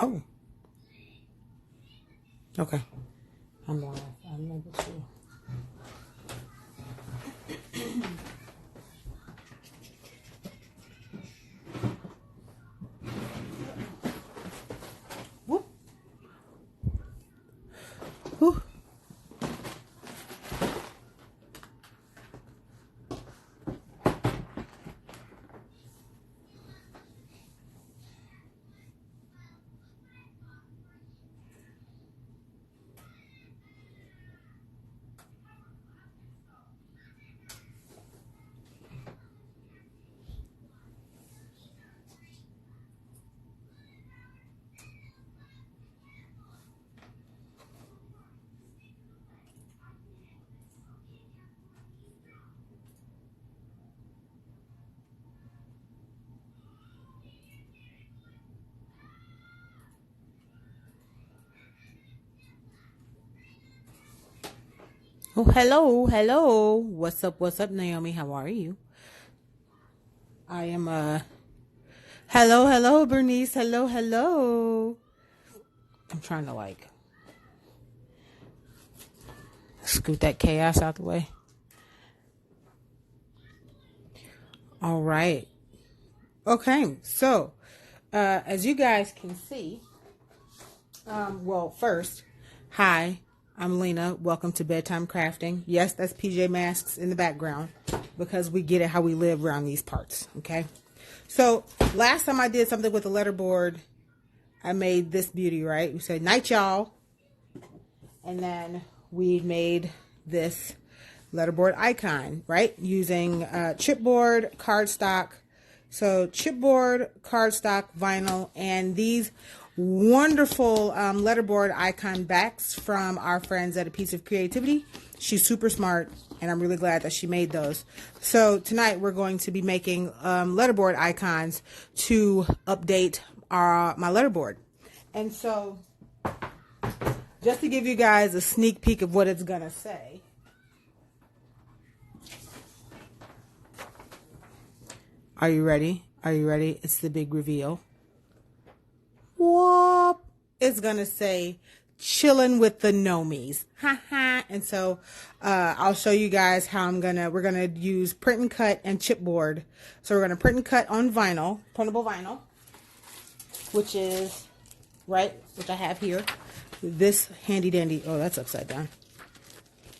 Oh, okay. I'm able to. Whoop. Whew. Oh, hello, hello. What's up, Naomi? How are you? I am, hello, Bernice. Hello. I'm trying to, like, scoot that chaos out the way. All right. Okay, so, as you guys can see, well, first, hi, I'm Lena. Welcome to Bedtime Crafting. Yes, that's PJ Masks in the background because we get it how we live around these parts, okay? So, last time I did something with the letterboard, I made this beauty, right? We said, night, y'all. And then we made this letterboard icon, right? Using chipboard, cardstock. So chipboard, cardstock, vinyl, and these wonderful letterboard icon backs from our friends at A Piece of Creativity. She's super smart, and I'm really glad that she made those. So tonight we're going to be making letterboard icons to update my letterboard. And so just to give you guys a sneak peek of what it's going to say. Are you ready? Are you ready? It's the big reveal. Whoop! It's going to say, chilling with the Nomies. Ha ha. And so I'll show you guys how we're going to use print and cut and chipboard. So we're going to print and cut on vinyl, printable vinyl, which is, right, which I have here. This handy dandy, oh, that's upside down.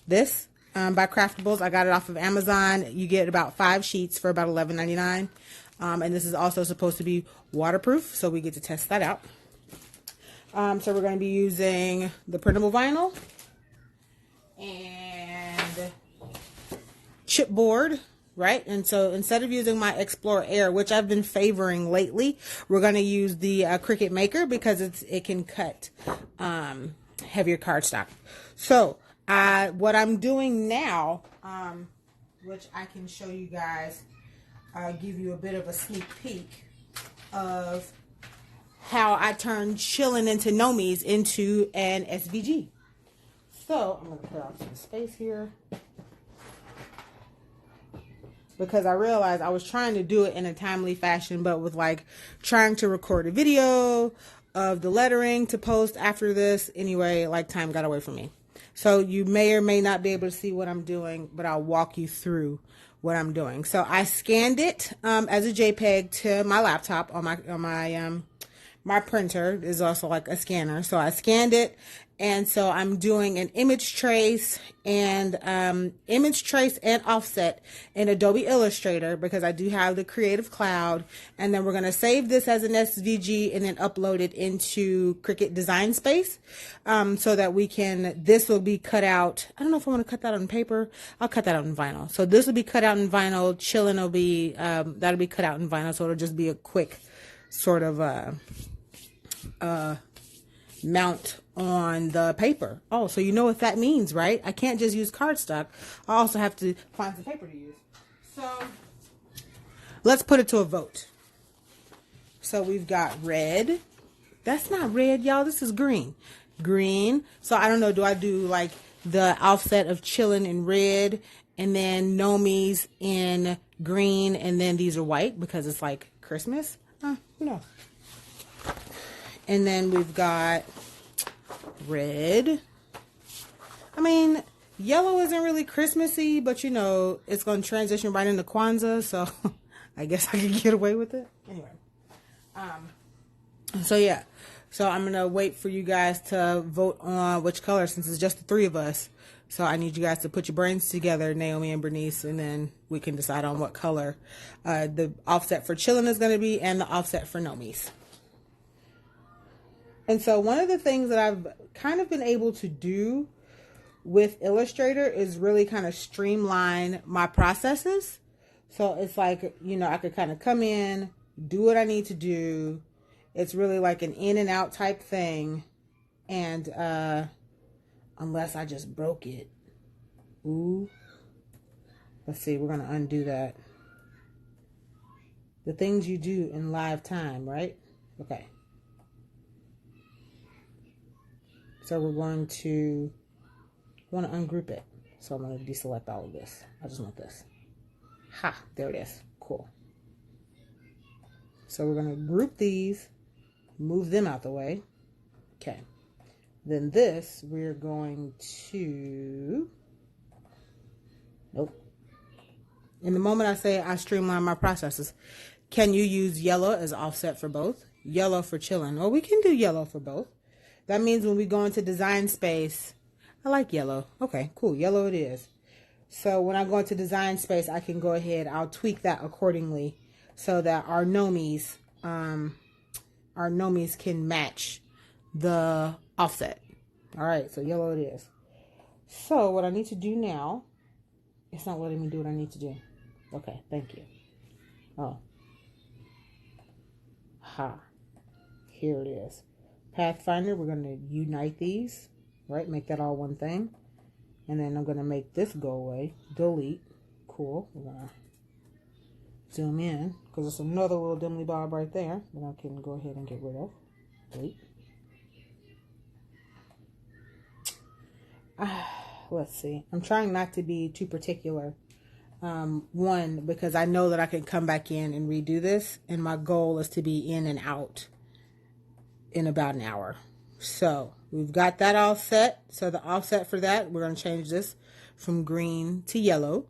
This by Craftables. I got it off of Amazon. You get about 5 sheets for about $11.99. And this is also supposed to be waterproof, so we get to test that out. So we're going to be using the printable vinyl and chipboard, right? And so instead of using my Explorer Air, which I've been favoring lately, we're going to use the Cricut Maker because it can cut heavier cardstock. So what I'm doing now, which I can show you guys, give you a bit of a sneak peek of how I turned chillin' into Nomies into an SVG. So I'm going to put out some space here because I realized I was trying to do it in a timely fashion, but with like trying to record a video of the lettering to post after this. Anyway, like time got away from me. So you may or may not be able to see what I'm doing, but I'll walk you through what I'm doing. So I scanned it as a JPEG to my laptop on my printer is also like a scanner. So I scanned it, and so I'm doing an image trace and offset in Adobe Illustrator because I do have the Creative Cloud. And then we're going to save this as an SVG and then upload it into Cricut Design Space so that this will be cut out. I don't know if I want to cut that on paper. I'll cut that out in vinyl. So this will be cut out in vinyl. Chillin' will be, that'll be cut out in vinyl. So it'll just be a quick sort of mount on the paper. Oh, so you know what that means, right? I can't just use cardstock. I also have to find some paper to use. So let's put it to a vote. So we've got red. That's not red, y'all. This is green. Green. So I don't know. Do I do like the offset of chillin' in red and then Nomies in green and then these are white because it's like Christmas? No. And then we've got red. I mean, yellow isn't really Christmassy, but you know, it's going to transition right into Kwanzaa, so I guess I can get away with it. Anyway. So yeah. So I'm going to wait for you guys to vote on which color, since it's just the three of us. So I need you guys to put your brains together, Naomi and Bernice, and then we can decide on what color the offset for Chillin' is going to be and the offset for Nomi's. And so one of the things that I've kind of been able to do with Illustrator is really kind of streamline my processes. So it's like, you know, I could kind of come in, do what I need to do. It's really like an in and out type thing. And unless I just broke it. Ooh. Let's see, we're going to undo that. The things you do in live time, right? Okay. So we're going to want to ungroup it. So I'm going to deselect all of this. I just want this. Ha, there it is. Cool. So we're going to group these, move them out the way. Okay. Then this, we're going to, nope. In the moment I say I streamline my processes, can you use yellow as offset for both? Yellow for Chillin'. Well, we can do yellow for both. That means when we go into design space, I like yellow. Okay, cool. Yellow it is. So when I go into design space, I can go ahead, I'll tweak that accordingly so that our Nomi's can match the offset. All right, so yellow it is. So what I need to do now, it's not letting me do what I need to do. Okay, thank you. Oh. Ha. Here it is. Pathfinder, we're going to unite these, right? Make that all one thing. And then I'm going to make this go away. Delete. Cool. We're going to zoom in because there's another little dimmly bob right there that I can go ahead and get rid of. Delete. Let's see. I'm trying not to be too particular. One, because I know that I can come back in and redo this, and my goal is to be in and out in about an hour. So we've got that all set. So the offset for that, we're going to change this from green to yellow.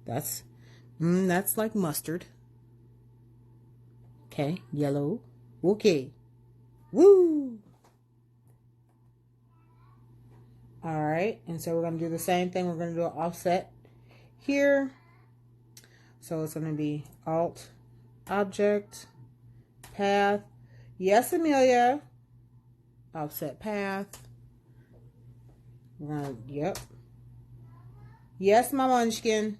That's like mustard. Okay, yellow. Okay. Woo! All right, and so we're going to do the same thing. We're going to do an offset here. So it's going to be Alt, Object, Path. Yes, Amelia. Offset path. We're going to, yep. Yes, my munchkin.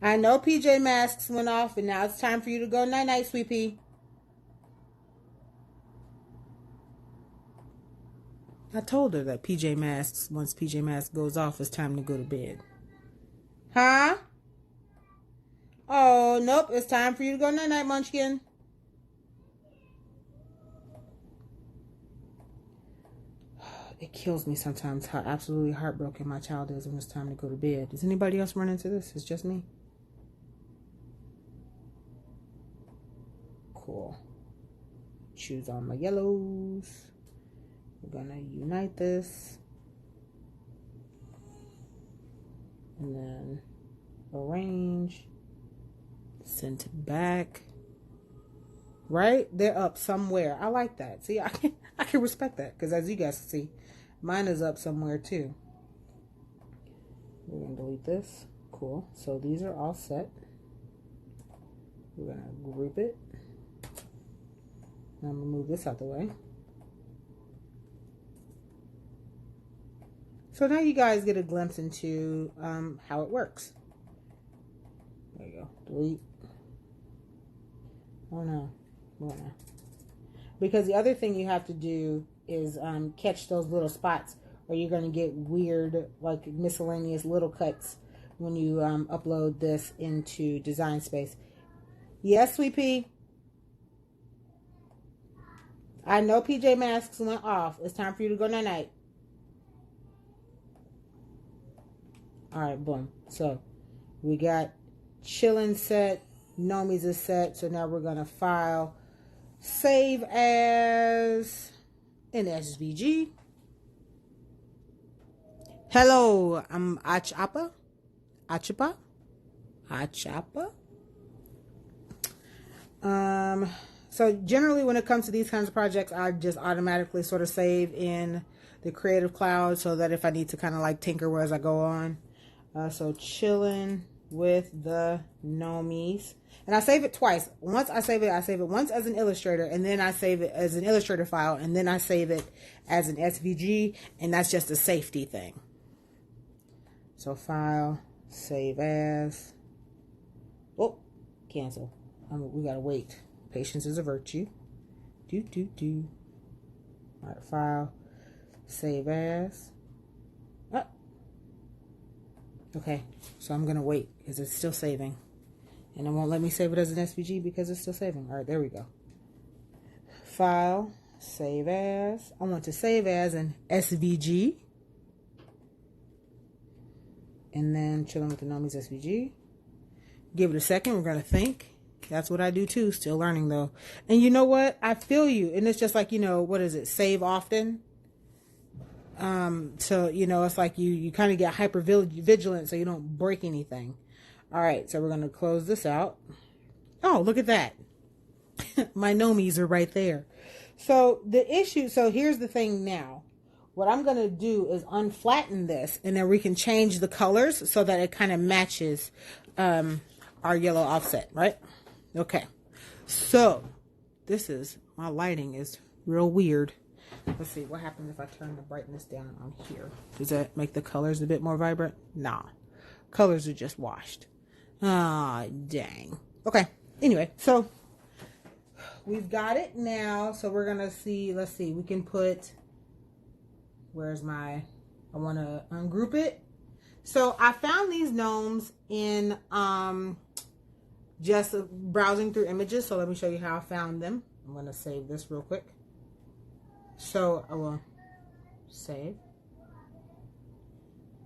I know PJ Masks went off, and now it's time for you to go night-night, sweet pea. I told her that PJ Masks, once PJ Masks goes off, it's time to go to bed. Huh? Oh, nope. It's time for you to go night-night, munchkin. It kills me sometimes how absolutely heartbroken my child is when it's time to go to bed. Does anybody else run into this? It's just me. Cool. Choose on my yellows. We're going to unite this. And then arrange. Send to back. Right? They're up somewhere. I like that. See, I can respect that. Because as you guys can see, mine is up somewhere too. We're going to delete this. Cool. So these are all set. We're going to group it. And I'm going to move this out the way. So now you guys get a glimpse into how it works. There you go. Delete. Oh no. Oh no. Because the other thing you have to do is catch those little spots, or you're going to get weird, like miscellaneous little cuts when you upload this into Design Space. Yes, sweet pea. I know PJ Masks went off. It's time for you to go night-night. All right, boom. So we got Chillin' set, Nomi's is set. So now we're going to file, save as an SVG. Hello, I'm Achapa. So generally when it comes to these kinds of projects, I just automatically sort of save in the Creative Cloud so that if I need to kind of like tinker as I go on. So chilling with the Nomis. And I save it twice. Once I save it once as an Illustrator, and then I save it as an Illustrator file, and then I save it as an SVG, and that's just a safety thing. So file, save as. Oh, cancel. We gotta wait. Patience is a virtue. All right, file, save as. Oh. Okay, so I'm gonna wait because it's still saving, and it won't let me save it as an SVG because it's still saving. All right, there we go. File, save as. I want to save as an SVG, and then chilling with the Nomi's SVG. Give it a second. We're gonna think. That's what I do too. Still learning though. And you know what? I feel you. And it's just like, you know, what is it? Save often. So, you know, it's like you kind of get hyper vigilant so you don't break anything. All right. So we're going to close this out. Oh, look at that. My Nomis are right there. So here's the thing now. What I'm going to do is unflatten this, and then we can change the colors so that it kind of matches, our yellow offset, right? Okay, so my lighting is real weird. Let's see what happens if I turn the brightness down on here. Does that make the colors a bit more vibrant? Nah, colors are just washed. Ah, dang. Okay, anyway, so we've got it now. So we're gonna see, let's see, we can put, I want to ungroup it. So I found these gnomes in, just browsing through images. So let me show you how I found them. I'm going to save this real quick. So I will save.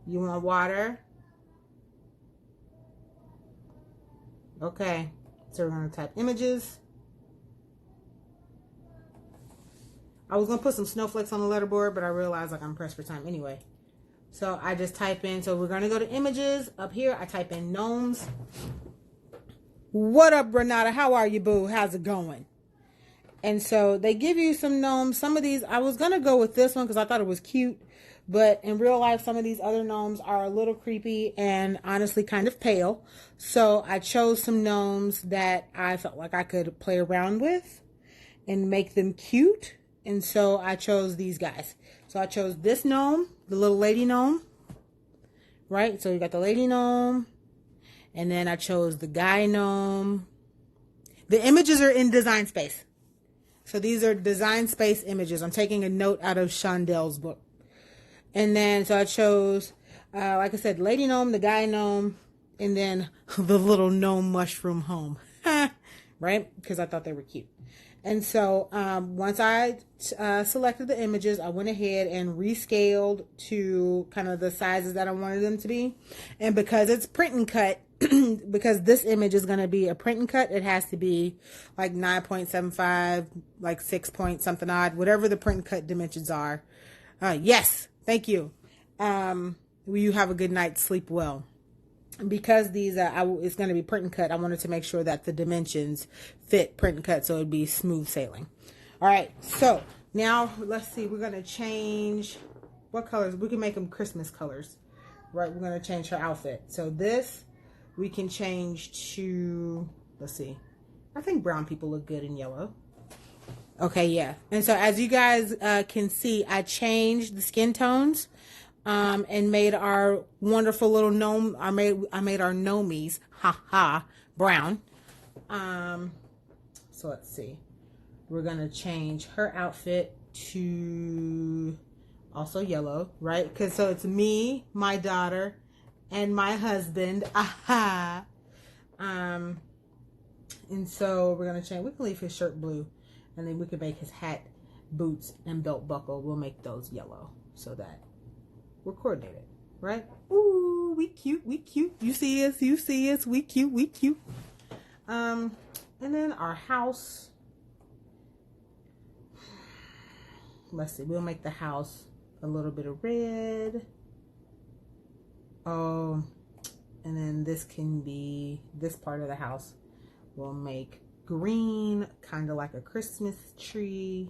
You want water? Okay. So we're going to type images. I was going to put some snowflakes on the letterboard, but I realized like I'm pressed for time anyway. So I just type in, so we're going to go to images. Up here, I type in gnomes. What up, Renata? How are you, boo? How's it going? And so they give you some gnomes. Some of these, I was going to go with this one because I thought it was cute. But in real life, some of these other gnomes are a little creepy and honestly kind of pale. So I chose some gnomes that I felt like I could play around with and make them cute. And so I chose these guys. So I chose this gnome, the little lady gnome. Right? So you got the lady gnome. And then I chose the guy gnome. The images are in Design Space. So these are Design Space images. I'm taking a note out of Shondel's book. And then, so I chose, like I said, lady gnome, the guy gnome, and then the little gnome mushroom home. Right? Because I thought they were cute. And so once I selected the images, I went ahead and rescaled to kind of the sizes that I wanted them to be. And because it's print and cut, because this image is going to be a print and cut, it has to be like 9.75, like 6 point something odd, whatever the print and cut dimensions are. Yes, thank you. You have a good night, sleep well. Because these it's going to be print and cut, I wanted to make sure that the dimensions fit print and cut so it'd be smooth sailing. All right, so now let's see, we're going to change what colors. We can make them Christmas colors, right? We're going to change her outfit. So this we can change to, let's see, I think brown people look good in yellow. Okay, yeah. And so as you guys can see, I changed the skin tones and made our wonderful little gnome. I made our gnomies, brown. So let's see. We're gonna change her outfit to also yellow, right? Because so it's me, my daughter, and my husband. And so we're gonna change. We can leave his shirt blue, and then we can make his hat, boots, and belt buckle. We'll make those yellow so that we're coordinated, right? Ooh, we cute, we cute. You see us, we cute, we cute. And then our house. Let's see, we'll make the house a little bit of red. Oh, and then this can be, this part of the house we'll make green, kind of like a Christmas tree,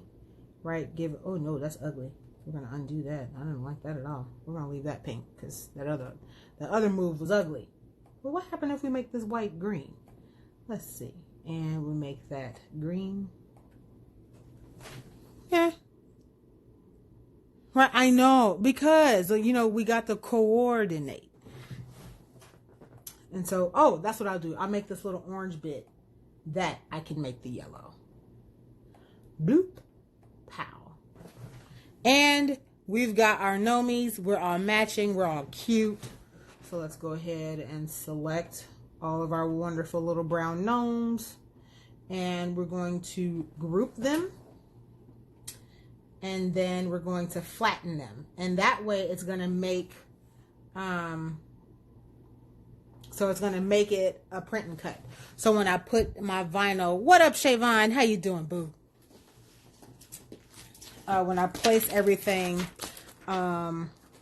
right? Give, oh no, that's ugly. We're gonna undo that. I didn't like that at all. We're gonna leave that pink because that other move was ugly. Well, what happened if we make this white green? Let's see. And we make that green. Yeah. Right, I know, because, you know, we got to coordinate. And so, oh, that's what I'll do. I'll make this little orange bit that I can make the yellow. Bloop. Pow. And we've got our gnomies. We're all matching. We're all cute. So let's go ahead and select all of our wonderful little brown gnomes. And we're going to group them. And then we're going to flatten them. And that way it's going to make, so it's going to make it a print and cut. So when I put my vinyl, what up, Shavon? How you doing, boo? When I place everything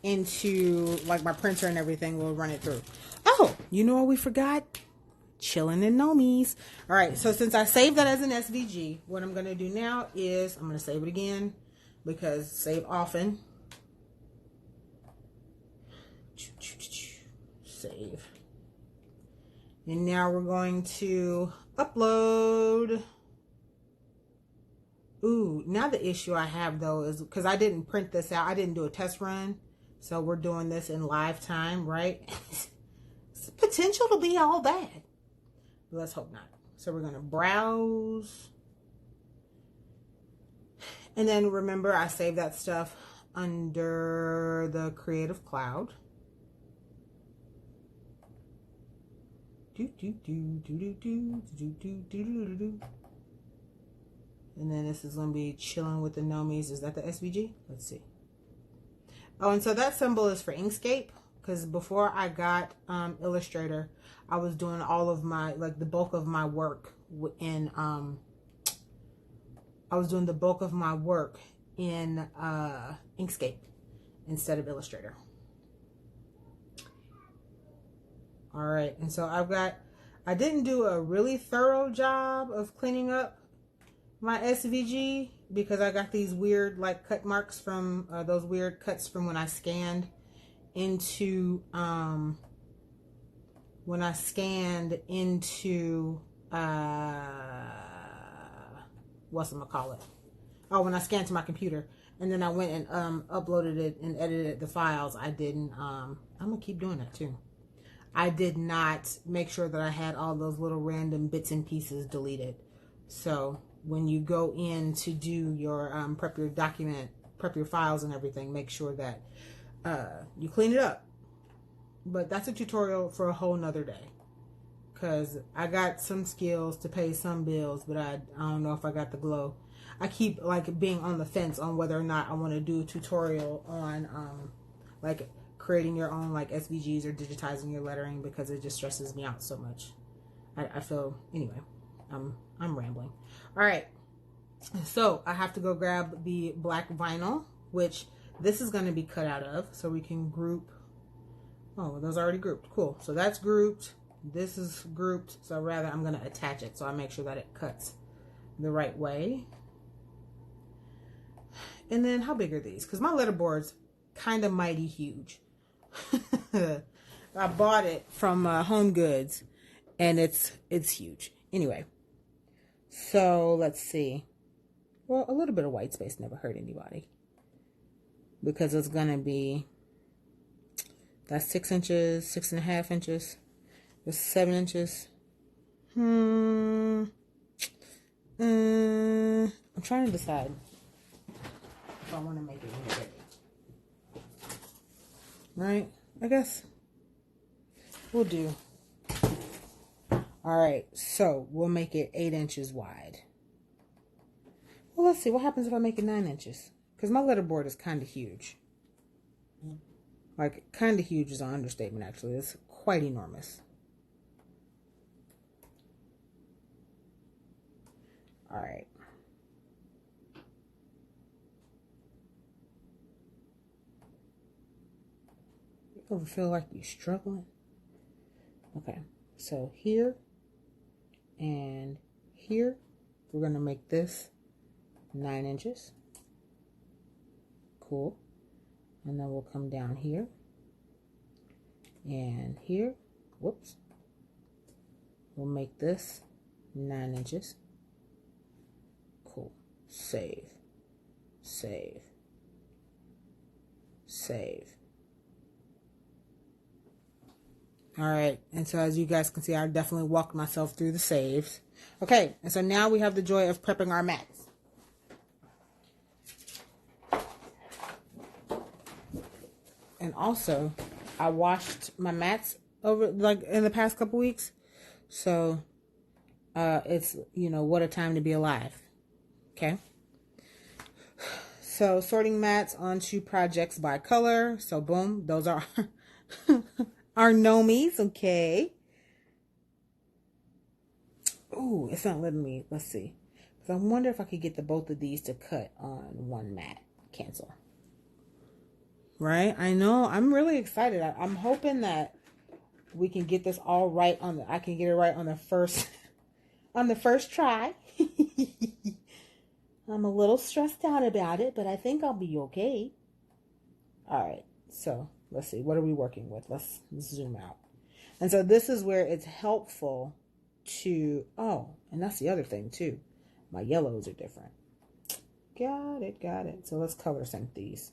into like my printer and everything, we'll run it through. Oh, you know what we forgot? Chilling in Nomies. All right, so since I saved that as an SVG, what I'm going to do now is I'm going to save it again. Because save often. Save. And now we're going to upload. Ooh, now the issue I have though is because I didn't print this out. I didn't do a test run. So we're doing this in live time, right? It's potential to be all bad. But let's hope not. So we're going to browse. And then remember, I saved that stuff under the Creative Cloud. And then this is going to be chilling with the Nomies. Is that the SVG? Let's see. Oh, and so that symbol is for Inkscape. Because before I got Illustrator, I was doing all of my, like the bulk of my work in Inkscape instead of Illustrator. All right, and so I didn't do a really thorough job of cleaning up my SVG because I got these weird like cut marks from those weird cuts from when I scanned into whatchamacallit. Oh, when I scanned to my computer and then I went and uploaded it and edited the files, I didn't I'm gonna keep doing that too. I did not make sure that I had all those little random bits and pieces deleted. So when you go in to do your prep your document, prep your files and everything, make sure that you clean it up. But that's a tutorial for a whole nother day. Because I got some skills to pay some bills, but I don't know if I got the glow. I keep like being on the fence on whether or not I want to do a tutorial on like creating your own like SVGs or digitizing your lettering because it just stresses me out so much. I feel, anyway, I'm rambling. All right, so I have to go grab the black vinyl, which this is going to be cut out of, so we can group. Oh, those are already grouped. Cool. So that's grouped. This is grouped. So rather, I'm going to attach it so I make sure that it cuts the right way. And then how big are these? Because my letterboard's kind of mighty huge. I bought it from Home Goods and it's huge. Anyway, so let's see. Well, a little bit of white space never hurt anybody. Because it's going to be, that's 6 inches, 6.5 inches. It's 7 inches. I'm trying to decide if I want to make it any bigger. Right? I guess we'll do. All right. So we'll make it 8 inches wide. Well, let's see. What happens if I make it 9 inches? Because my letterboard is kind of huge. Like, kind of huge is an understatement, actually. It's quite enormous. All right. You ever feel like you're struggling? Okay, so here and here, we're going to make this 9 inches. Cool. And then we'll come down here and here. Whoops. We'll make this 9 inches. Cool. Save. Save. Save. All right. And so as you guys can see, I definitely walked myself through the saves. Okay. And so now we have the joy of prepping our mats. And also, I washed my mats over like in the past couple weeks. So it's, you know, what a time to be alive. Okay. So sorting mats onto projects by color. So boom, those are our gnomies. Okay. Ooh, it's not letting me. Let's see. Because I wonder if I could get both of these to cut on one mat. Cancel. Right? I know. I'm really excited. I'm hoping that we can get this all right on the. I can get it right on the first on the first try. I'm a little stressed out about it, but I think I'll be okay. All right. So let's see. What are we working with? Let's zoom out. And so this is where it's helpful to. Oh, and that's the other thing too. My yellows are different. Got it. Got it. So let's color sync these.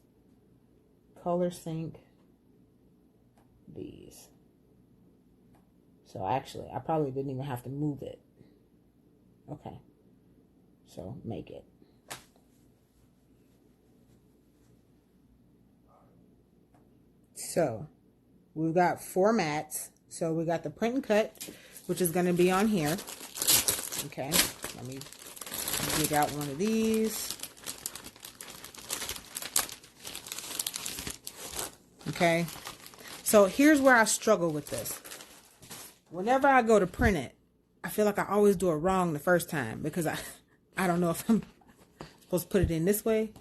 Color sync these. So actually, I probably didn't even have to move it. Okay. So make it. So we've got 4 mats. So we got the print and cut, which is going to be on here. Okay. Let me dig out one of these. Okay. So here's where I struggle with this. Whenever I go to print it, I feel like I always do it wrong the first time because I don't know if I'm supposed to put it in this way,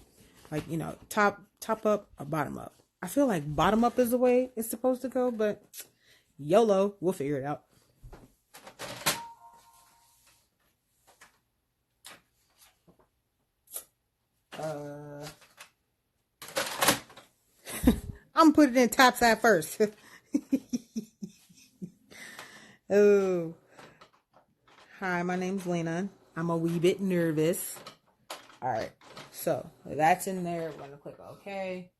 like, you know, top up or bottom up. I feel like bottom up is the way it's supposed to go, but YOLO, we'll figure it out. I'm putting it in top side first. Oh. Hi, my name's Lena. I'm a wee bit nervous. All right. So that's in there. We're going to click OK.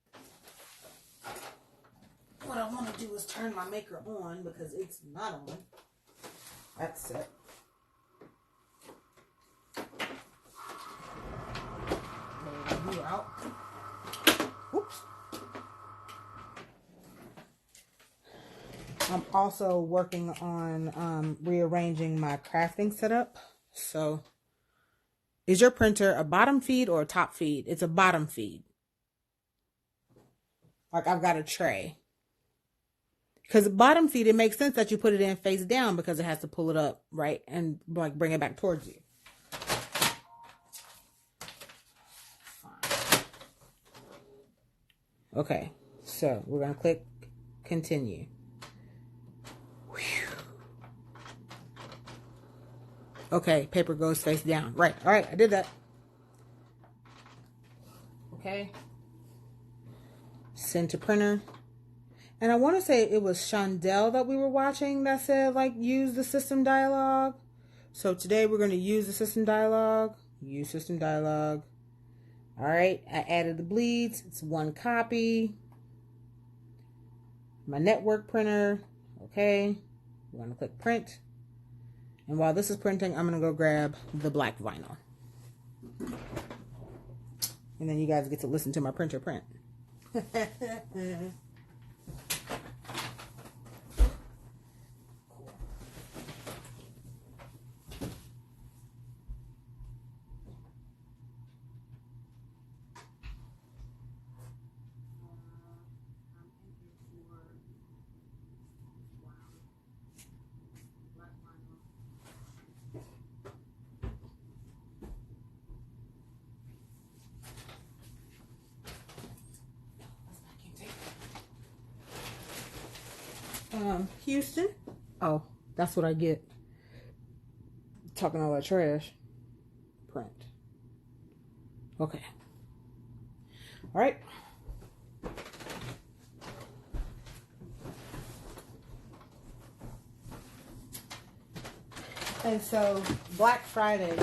What I want to do is turn my maker on because it's not on. That's it. Move you out. Oops. I'm also working on rearranging my crafting setup. So, is your printer a bottom feed or a top feed? It's a bottom feed. Like I've got a tray. Because bottom feed, it makes sense that you put it in face down because it has to pull it up, right? And like bring it back towards you. Fine. Okay, so we're going to click continue. Okay, paper goes face down. Right. All right, I did that. Okay. Send to printer. And I want to say it was Shondell that we were watching that said, like, use the system dialog. So today we're going to use the system dialog. Use system dialog. All right, I added the bleeds. It's 1 copy. My network printer. Okay. We're going to click print. And while this is printing, I'm going to go grab the black vinyl. And then you guys get to listen to my printer print. Houston. Oh, that's what I get. Talking all that trash. Print. Okay. All right. And so Black Friday,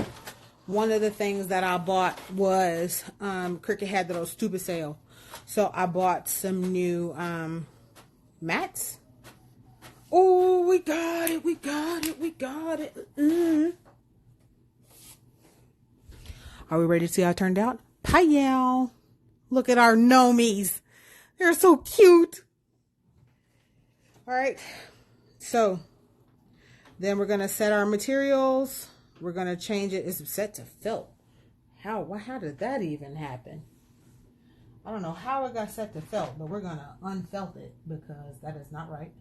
one of the things that I bought was Cricut had those stupid sale. So I bought some new mats. Oh, we got it. We got it. We got it. Are we ready to see how it turned out? Hi, look at our gnomies. They're so cute. All right. So then we're going to set our materials. We're going to change it. It's set to felt. How did that even happen? I don't know how it got set to felt, but we're going to unfelt it because that is not right.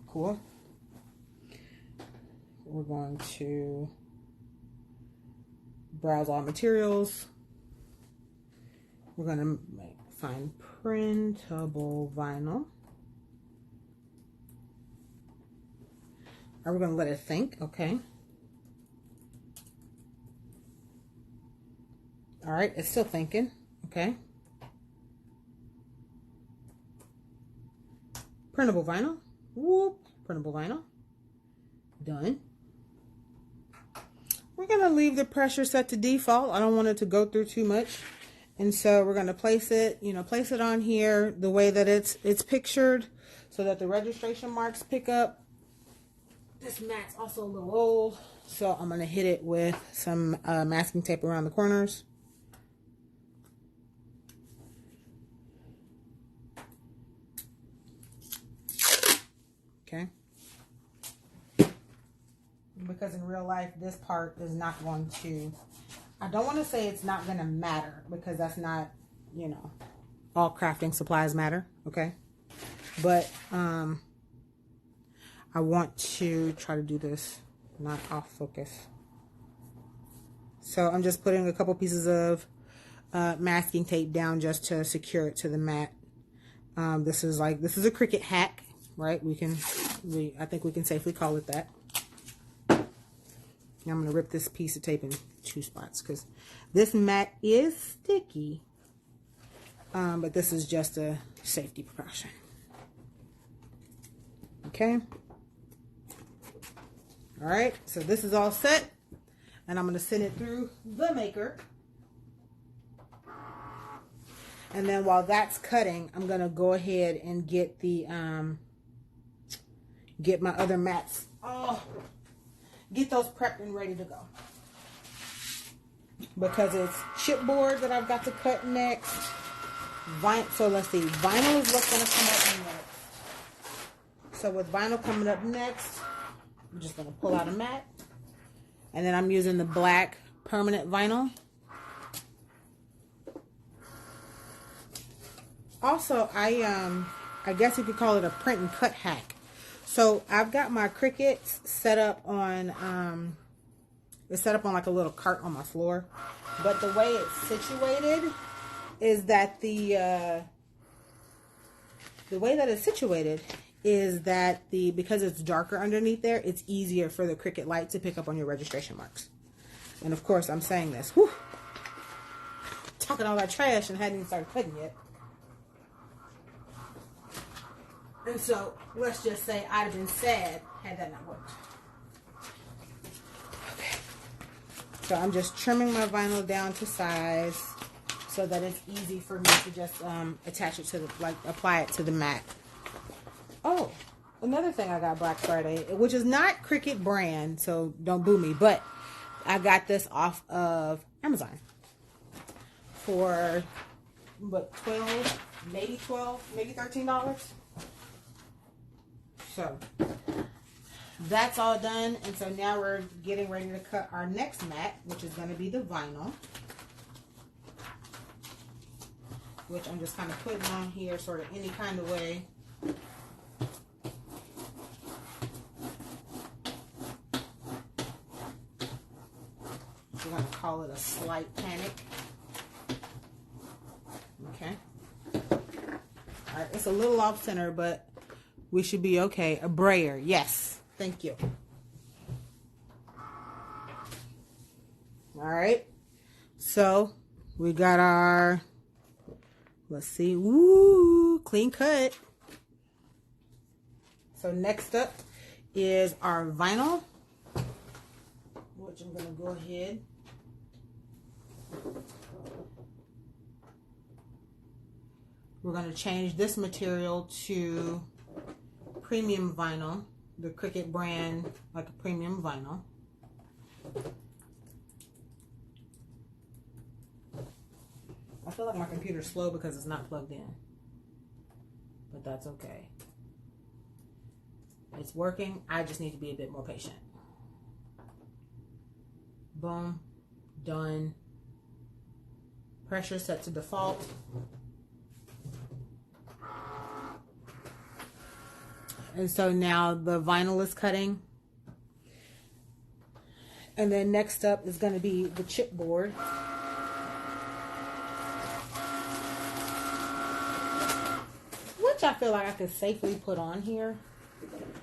Cool. We're going to browse all materials. We're going to find printable vinyl. Are we going to let it think? Okay. All right, it's still thinking. Okay. Printable vinyl. Whoop. Printable vinyl. Done. We're going to leave the pressure set to default. I don't want it to go through too much. And so we're going to place it, place it on here the way that it's pictured so that the registration marks pick up. This mat's also a little old, so I'm going to hit it with some masking tape around the corners. Okay. Because in real life, this part is not going to, I don't want to say it's not going to matter because that's not, all crafting supplies matter, okay? But I want to try to do this not off focus. So I'm just putting a couple pieces of masking tape down just to secure it to the mat. This is a Cricut hack, right? I think we can safely call it that. Now I'm going to rip this piece of tape in 2 spots because this mat is sticky. But this is just a safety precaution. Okay. All right. So this is all set. And I'm going to send it through the maker. And then while that's cutting, I'm going to go ahead and get the, get my other mats. Get those prepped and ready to go. Because it's chipboard that I've got to cut next. So let's see. Vinyl is what's going to come up next. So with vinyl coming up next, I'm just going to pull out a mat. And then I'm using the black permanent vinyl. Also, I guess you could call it a print and cut hack. So I've got my Cricuts set up on, it's set up on like a little cart on my floor. But the way it's situated is that the way that it's situated is that because it's darker underneath there, it's easier for the Cricut light to pick up on your registration marks. And of course, I'm saying this, talking all that trash and hadn't even started cutting yet. And so, let's just say I'd have been sad had that not worked. Okay. So I'm just trimming my vinyl down to size so that it's easy for me to just attach it to apply it to the mat. Oh, another thing I got Black Friday, which is not Cricut brand, so don't boo me, but I got this off of Amazon for, what, maybe $13. So that's all done, and so now we're getting ready to cut our next mat, which is going to be the vinyl, which I'm just kind of putting on here sort of any kind of way. We're going to call it a slight panic. Okay. just a little off center, but we should be okay. A brayer, yes. Thank you. All right. So we got our, let's see, woo, clean cut. So next up is our vinyl, which I'm going to go ahead. We're going to change this material to premium vinyl, the Cricut brand, like a premium vinyl. I feel like my computer's slow because it's not plugged in, but that's okay. It's working. I just need to be a bit more patient. Boom. Done. Pressure set to default. And so now the vinyl is cutting. And then next up is going to be the chipboard. Which I feel like I could safely put on here,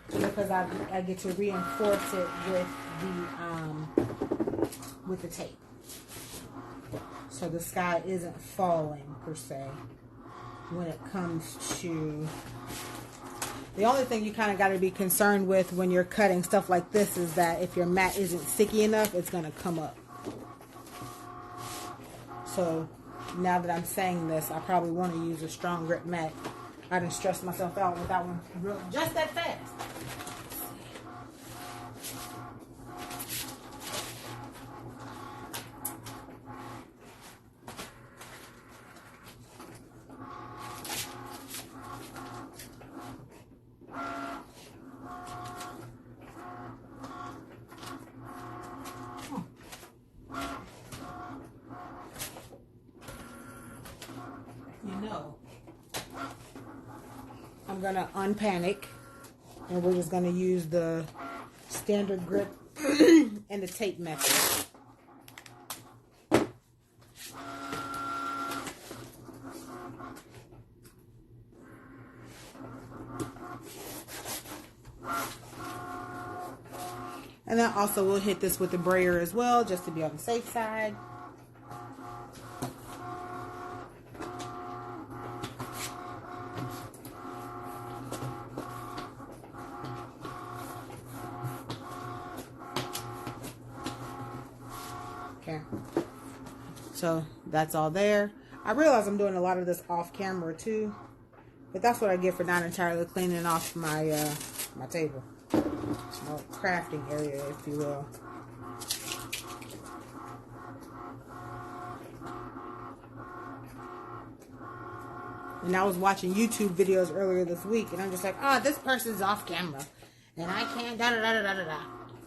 because I get to reinforce it with the tape, so the sky isn't falling per se. When it comes to the only thing you kind of got to be concerned with when you're cutting stuff like this is that if your mat isn't sticky enough, it's going to come up. So now that I'm saying this, I probably want to use a strong grip mat. I didn't stress myself out with that one just that fast. I'm going to unpanic, and we're just going to use the standard grip and the tape method. And then also we'll hit this with the brayer as well, just to be on the safe side. Okay, so that's all there. I realize I'm doing a lot of this off camera too, but that's what I get for not entirely cleaning off my my table, my crafting area, if you will. And I was watching YouTube videos earlier this week, and I'm just like, oh, this person's off camera, and I can't da da da da da da.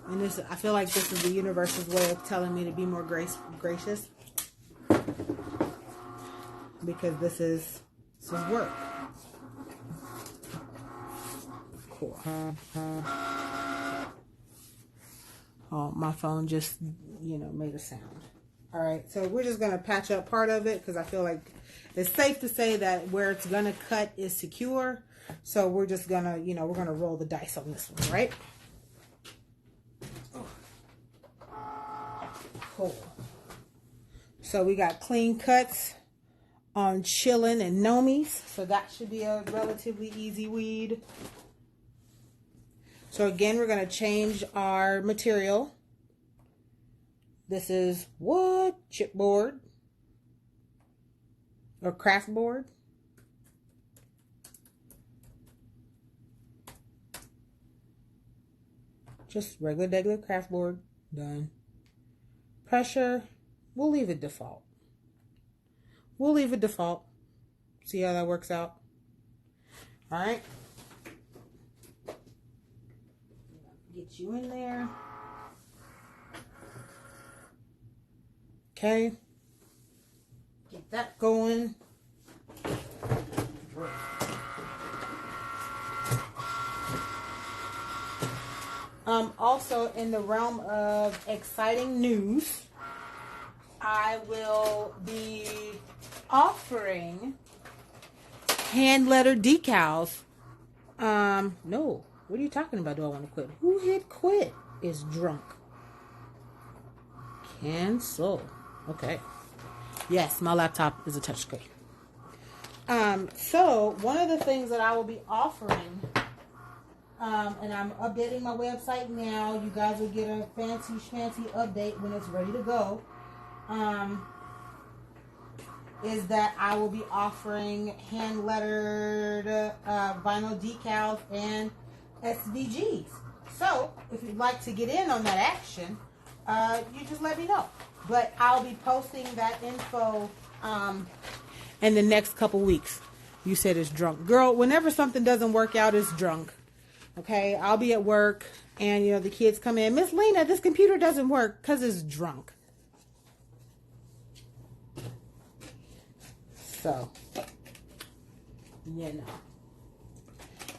And this, I feel like this is the universe's way of telling me to be more gracious, because this is work. Cool. Oh, my phone just, made a sound. All right, so we're just gonna patch up part of it because I feel like it's safe to say that where it's gonna cut is secure. So we're just gonna, we're gonna roll the dice on this one, right? Cool. So we got clean cuts on Chillin' and Nomies. So that should be a relatively easy weed. So again, we're going to change our material. This is what? Chipboard or craft board. Just regular craft board. Done. Pressure, we'll leave it default. We'll leave it default. See how that works out. All right. Get you in there. Okay. Get that going. Also, in the realm of exciting news, I will be offering hand lettered decals. No. What are you talking about? Do I want to quit? Who hit quit? Is drunk. Cancel. Okay. Yes, my laptop is a touchscreen. So one of the things that I will be offering, and I'm updating my website now. You guys will get a fancy schmancy update when it's ready to go. Is that I will be offering hand lettered vinyl decals and SVGs. So if you'd like to get in on that action, you just let me know. But I'll be posting that info in the next couple weeks. You said it's drunk. Girl, whenever something doesn't work out, it's drunk. Okay, I'll be at work and, the kids come in. Miss Lena, this computer doesn't work because it's drunk. So, you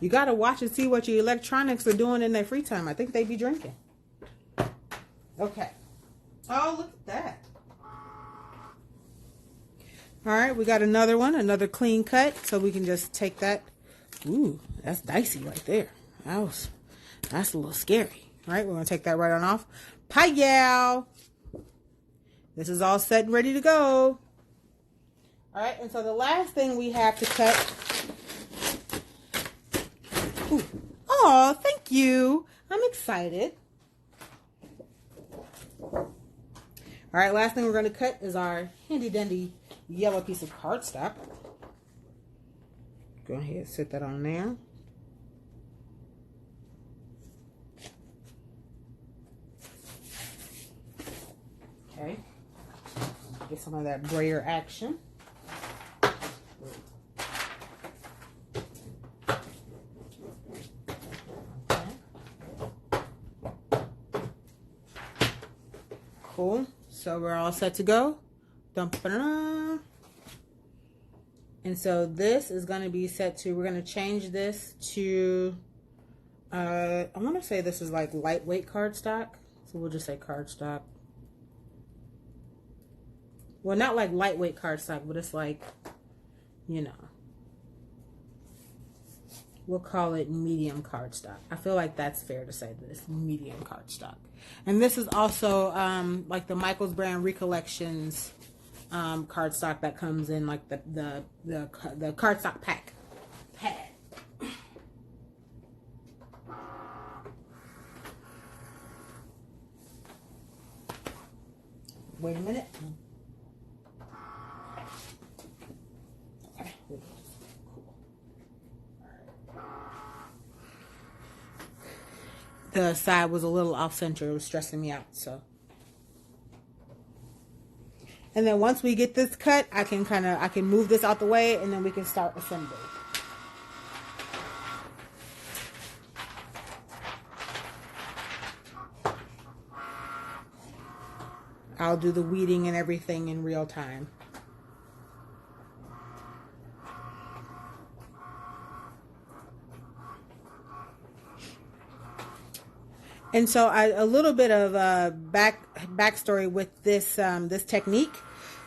got to watch and see what your electronics are doing in their free time. I think they be drinking. Okay. Oh, look at that. All right, we got another one, another clean cut. So we can just take that. Ooh, that's dicey right there. That's a little scary. All right, we're going to take that right on off. Pie gal. This is all set and ready to go. All right, and so the last thing we have to cut. Ooh. Oh, thank you. I'm excited. All right, last thing we're going to cut is our handy dandy yellow piece of cardstock. Go ahead and set that on there. Okay. Get some of that brayer action. Cool. So we're all set to go. Dum-ba-da-da. And so this is going to be set to, we're going to change this to, I want to say this is like lightweight cardstock. So we'll just say cardstock. Well, not like lightweight cardstock, but it's like, we'll call it medium cardstock. I feel like that's fair to say this, medium cardstock. And this is also like the Michaels brand Recollections cardstock that comes in like the cardstock pack. Wait a minute. Okay. Cool. The side was a little off center. It was stressing me out. So, and then once we get this cut, I can move this out the way, and then we can start assembly. I'll do the weeding and everything in real time. And so a little bit of backstory with this this technique.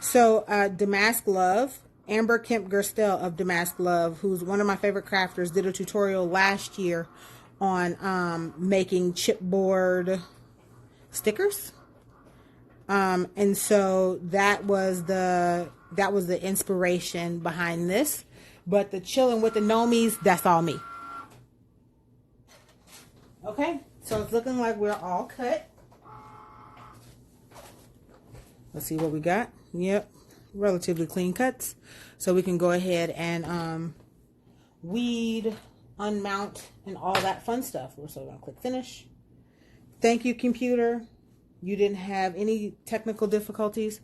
So Damask Love, Amber Kemp Gerstel of Damask Love, who's one of my favorite crafters, did a tutorial last year on making chipboard stickers. And so that was the inspiration behind this. But the chilling with the gnomies, that's all me. Okay. So it's looking like we're all cut. Let's see what we got. Yep, relatively clean cuts. So we can go ahead and weed, unmount, and all that fun stuff. So we're going to click finish. Thank you, computer. You didn't have any technical difficulties.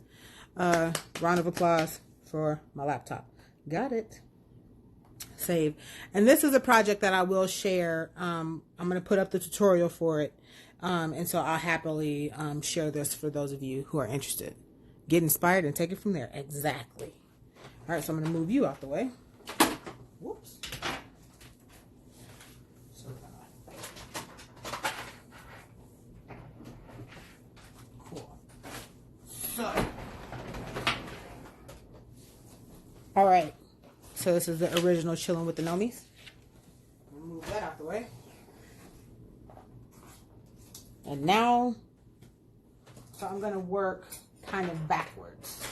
Round of applause for my laptop. Got it. Save. And this is a project that I will share. I'm going to put up the tutorial for it. And so I'll happily share this for those of you who are interested. Get inspired and take it from there. Exactly. All right, so I'm going to move you out the way. Whoops. So, cool. So, all right. So this is the original Chilling with the Nomies. Move that out the way. And now, so I'm going to work kind of backwards.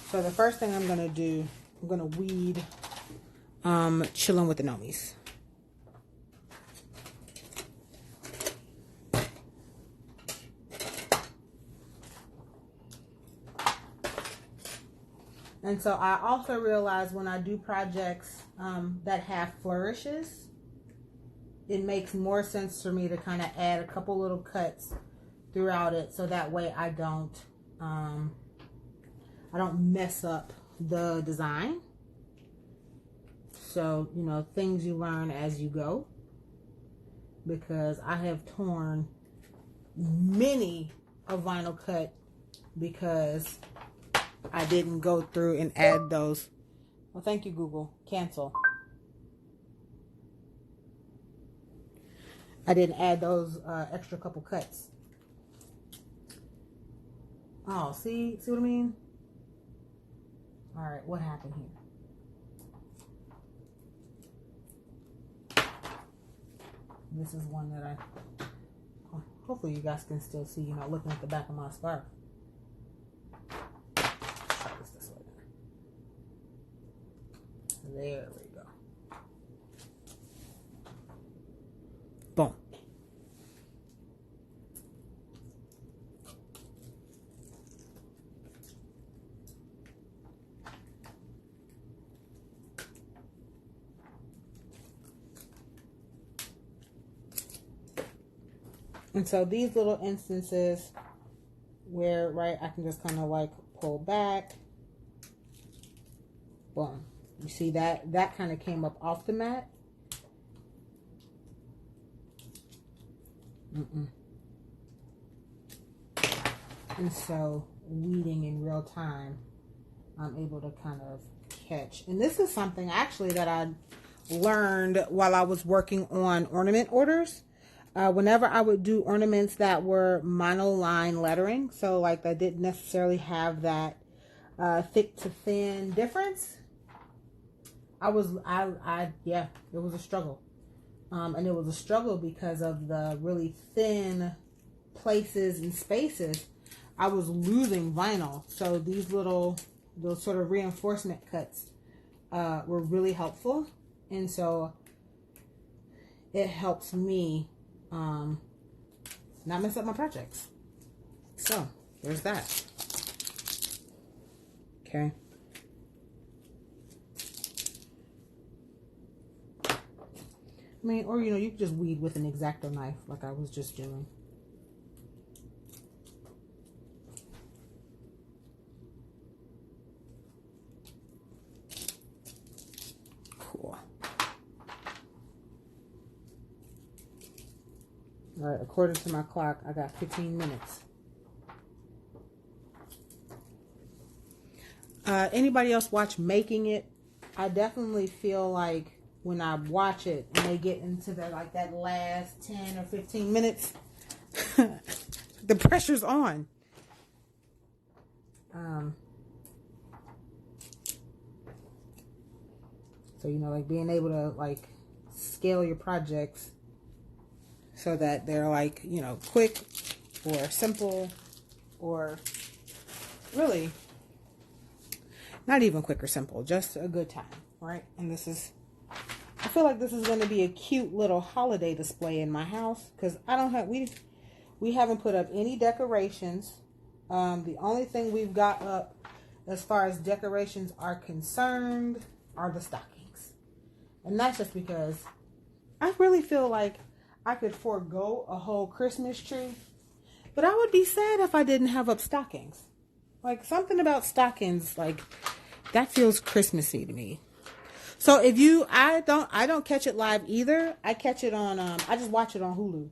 So the first thing I'm going to do, I'm going to weed Chilling with the Nomies. And so I also realize when I do projects that have flourishes, it makes more sense for me to kind of add a couple little cuts throughout it, so that way I don't mess up the design. So, you know, things you learn as you go, because I have torn many a vinyl cut because I didn't go through and add those. Well, thank you, Google. Cancel. I didn't add those extra couple cuts. Oh, see what I mean? All right, what happened here? This is one that hopefully you guys can still see, you know, looking at the back of my scarf. This way. There we go. Boom. And so these little instances where, right, I can just kind of like pull back. Boom. You see that? That kind of came up off the mat. And so weeding in real time, I'm able to kind of catch. And this is something actually that I learned while I was working on ornament orders. Whenever I would do ornaments that were monoline lettering, so like that didn't necessarily have that thick to thin difference, yeah, it was a struggle. And it was a struggle because of the really thin places and spaces. I was losing vinyl. So these those sort of reinforcement cuts were really helpful. And so it helps me not mess up my projects. So there's that. Okay. I mean, or, you know, you could just weed with an X-Acto knife like I was just doing. Cool. All right, according to my clock, I got 15 minutes. Anybody else watch Making It? I definitely feel like when I watch it and they get into that last 10 or 15 minutes, the pressure's on. So, you know, like being able to like scale your projects so that they're like, you know, quick or simple or really not even quick or simple, just a good time, right? And I feel like this is going to be a cute little holiday display in my house because we haven't put up any decorations. The only thing we've got up as far as decorations are concerned are the stockings. And that's just because I really feel like I could forego a whole Christmas tree, but I would be sad if I didn't have up stockings. Like something about stockings, like that feels Christmassy to me. So if I don't catch it live either. I catch it on, I just watch it on Hulu.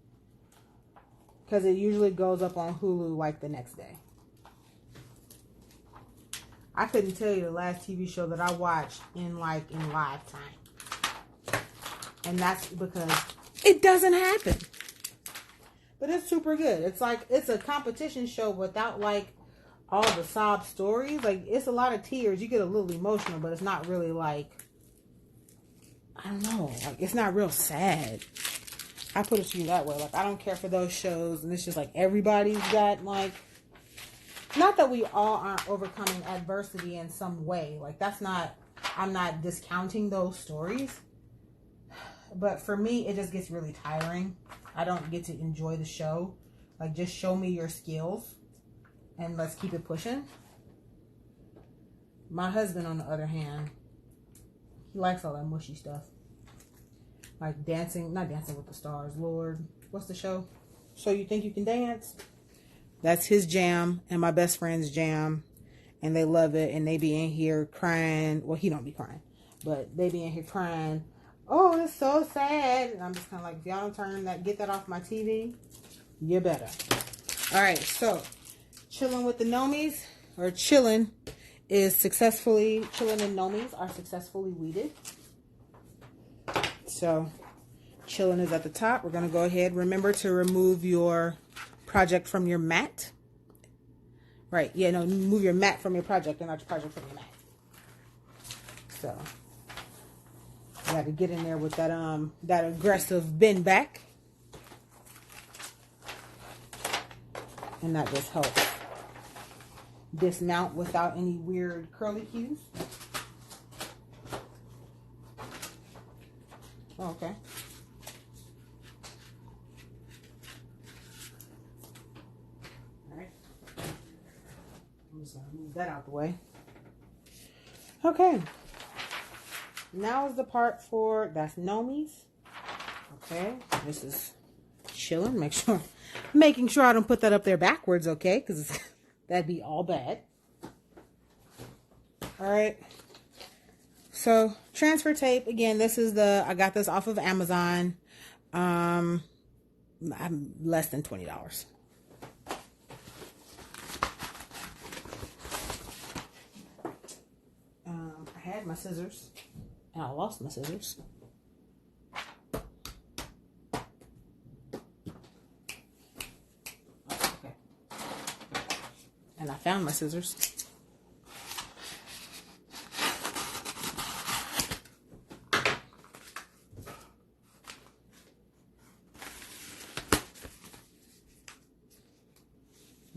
Because it usually goes up on Hulu like the next day. I couldn't tell you the last TV show that I watched in live time. And that's because it doesn't happen. But it's super good. It's like, it's a competition show without like all the sob stories. Like, it's a lot of tears. You get a little emotional, but it's not really like, I don't know, like, it's not real sad. I put it to you that way. Like, I don't care for those shows, and it's just like everybody's got, like, not that we all aren't overcoming adversity in some way. Like, that's not, I'm not discounting those stories. But for me, it just gets really tiring. I don't get to enjoy the show. Like, just show me your skills and let's keep it pushing. My husband, on the other hand, he likes all that mushy stuff. Like not Dancing with the Stars. Lord, what's the show? So You Think You Can Dance? That's his jam and my best friend's jam. And they love it. And they be in here crying. Well, he don't be crying. But they be in here crying. Oh, it's so sad. And I'm just kind of like, if y'all don't get that off my TV, you better. All right, so chilling with the Nomies, or chilling and Nomies are successfully weeded. So chilling is at the top. We're going to go ahead. Remember to remove your project from your mat. Right, yeah, no, move your mat from your project and not your project from your mat. So you got to get in there with that aggressive bend back. And that just helps dismount without any weird curly cues. Oh, okay. All right. I'm just going to move that out the way. Okay. Now is the part for, that's Nomies. Okay. This is chilling. Making sure I don't put that up there backwards, okay? Because that'd be all bad. All right. So transfer tape, again, this is I got this off of Amazon. I'm less than $20. I had my scissors and I lost my scissors. Okay. And I found my scissors.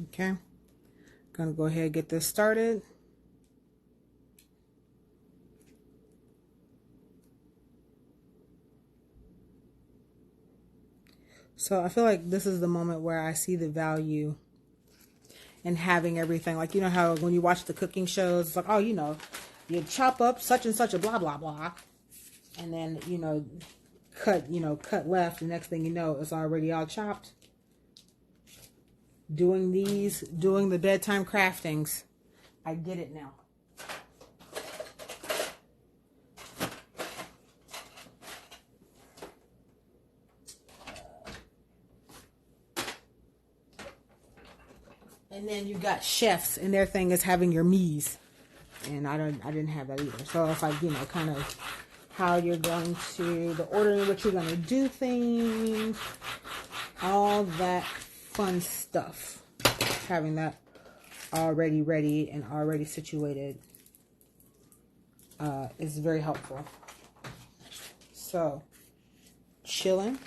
Okay, gonna go ahead and get this started. So I feel like this is the moment where I see the value in having everything. Like, you know how when you watch the cooking shows, it's like, oh, you chop up such and such a blah, blah, blah. And then, cut left. The next thing you know, it's already all chopped. Doing the bedtime craftings, I get it now. And then you got chefs, and their thing is having your me's, and I didn't have that either. So it's like, kind of how you're going to, the order in which you're going to do things, all that fun stuff. Having that already ready and already situated is very helpful. So, chilling.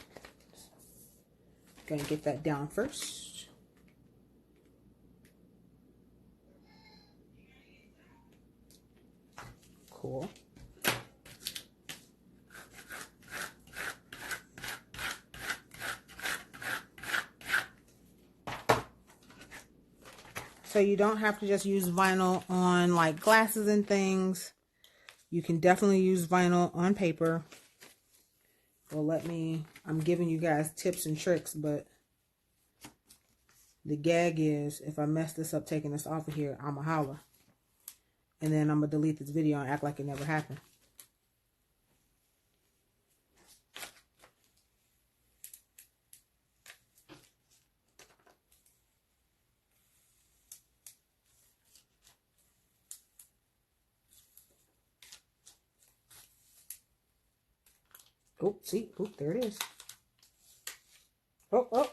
Gonna get that down first. Cool. So you don't have to just use vinyl on like glasses and things. You can definitely use vinyl on paper. Well, I'm giving you guys tips and tricks, but the gag is, if I mess this up taking this off of here, I'ma holler. And then I'm gonna delete this video and act like it never happened. Oh, see, oh, there it is. Oh,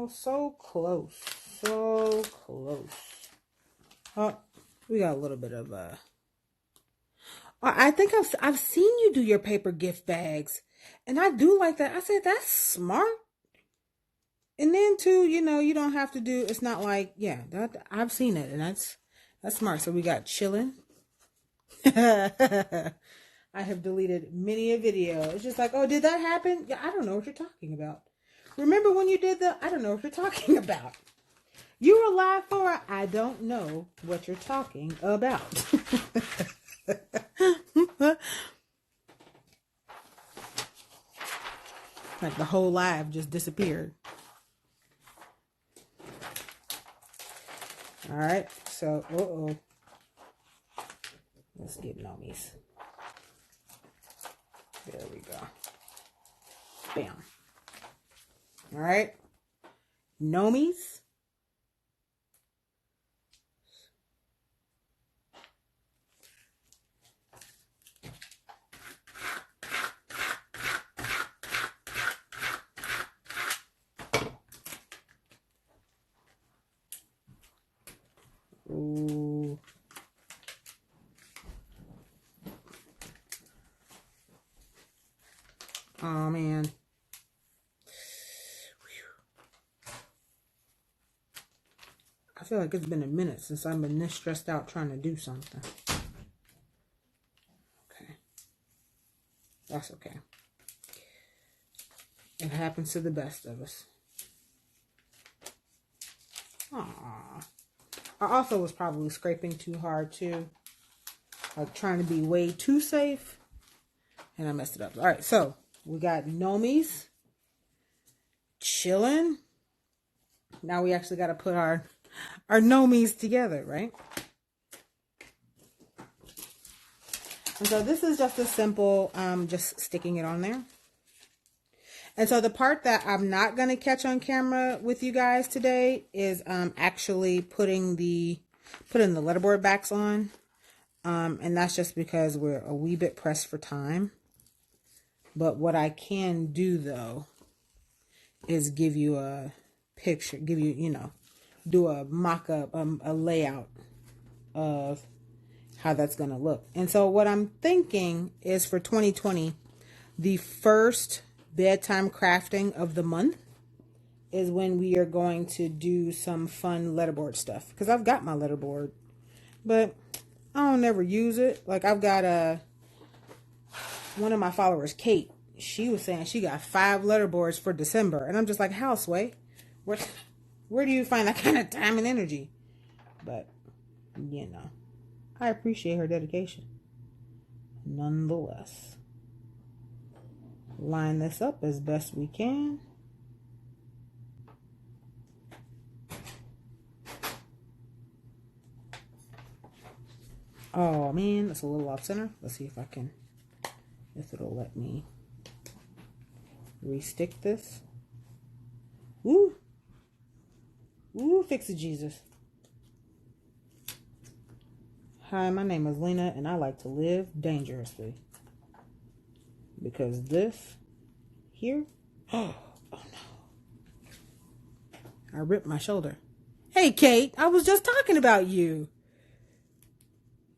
so close. so close. Oh, we got a little bit of I think I've seen you do your paper gift bags, and I do like that. I said that's smart. And then too, you know, you don't have to do. It's not like that I've seen it, and that's smart. So we got chilling. I have deleted many a video. It's just like, oh, did that happen? Yeah, I don't know what you're talking about. Remember when you did I don't know what you're talking about. You were live for I don't know what you're talking about. Like the whole live just disappeared. All right, so let's get Nomi's. There we go. Bam. All right, Nomi's. Ooh. Oh man. I feel like it's been a minute since I've been this stressed out trying to do something. Okay. That's okay. It happens to the best of us. Aww. I also was probably scraping too hard too. Like trying to be way too safe. And I messed it up. Alright, so we got Nomi's. Chilling. Now we actually got to put our Nomi's together, right? And so this is just a simple, just sticking it on there. And so the part that I'm not going to catch on camera with you guys today is actually putting the letterboard backs on. And that's just because we're a wee bit pressed for time. But what I can do though is give you a picture, do a mock-up, a layout of how that's going to look. And so what I'm thinking is for 2020, the first bedtime crafting of the month is when we are going to do some fun letterboard stuff. Because I've got my letterboard, but I don't ever use it. Like I've got one of my followers, Kate, she was saying she got 5 letterboards for December. And I'm just like, how, Sway? Where do you find that kind of time and energy? But, I appreciate her dedication. Nonetheless. Line this up as best we can. Oh man, that's a little off center. Let's see if it'll let me restick this. Woo! Woo, fix it, Jesus. Hi, my name is Lena, and I like to live dangerously. Because this here, oh no. I ripped my shoulder. Hey, Kate, I was just talking about you.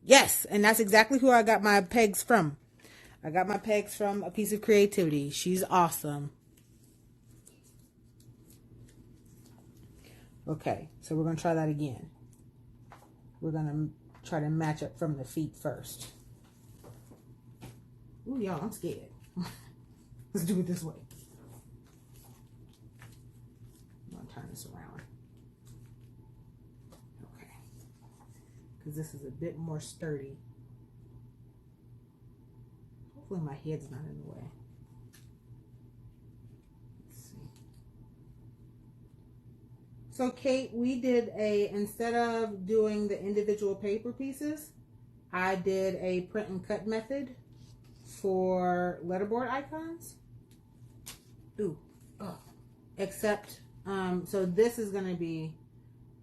Yes, and that's exactly who I got my pegs from. I got my pegs from A Piece of Creativity. She's awesome. Okay, so we're going to try that again. We're going to try to match up from the feet first. Ooh, y'all, I'm scared. Let's do it this way. I'm going to turn this around. Okay. Because this is a bit more sturdy. Hopefully my head's not in the way. Let's see. So Kate, we did instead of doing the individual paper pieces, I did a print and cut method for letterboard icons. Ooh, oh. Except, so this is going to be,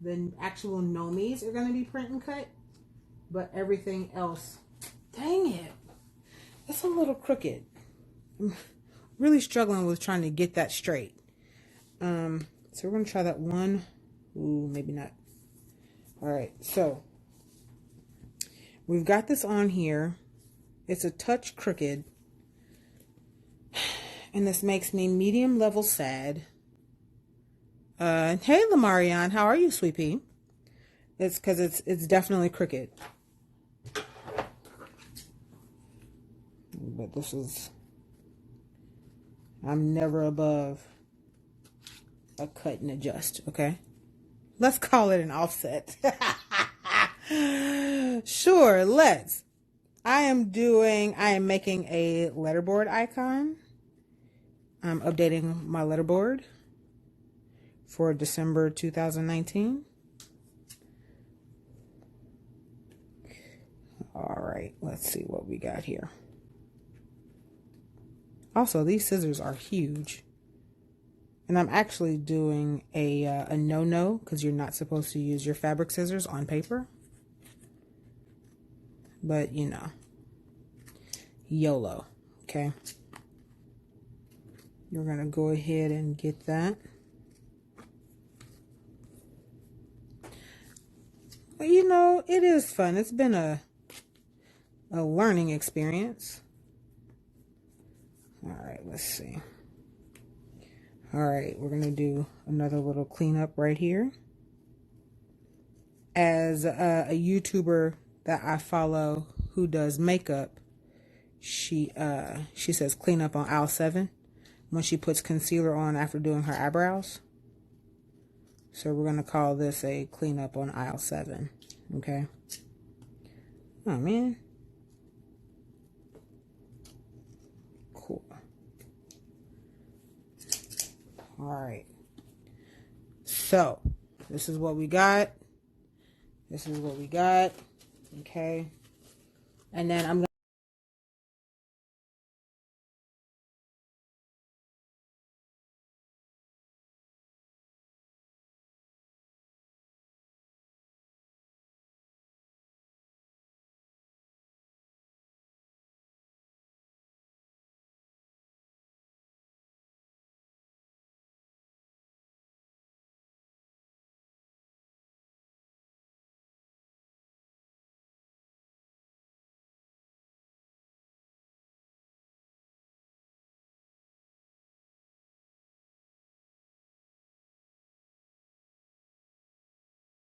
the actual Nomi's are going to be print and cut, but everything else, dang it, that's a little crooked. I'm really struggling with trying to get that straight. So we're going to try that one Ooh, maybe not. All right, so we've got this on here. It's a touch crooked. And this makes me medium level sad. Hey, Lamarion, how are you, sweet pea? It's because it's definitely crooked. But this is... I'm never above a cut and adjust, okay? Let's call it an offset. Sure, let's. I am making a letterboard icon. I'm updating my letterboard for December 2019. All right, let's see what we got here. Also, these scissors are huge. And I'm actually doing a no-no because you're not supposed to use your fabric scissors on paper. But, you know, YOLO, okay? You're going to go ahead and get that. Well, you know, it is fun. It's been a learning experience. All right, let's see. All right, we're going to do another little cleanup right here. As a YouTuber that I follow who does makeup, she says clean up on aisle 7 when she puts concealer on after doing her eyebrows. So we're going to call this a cleanup on aisle 7, okay? Oh, man. Cool. All right. So, this is what we got. This is what we got. Okay. And then I'm going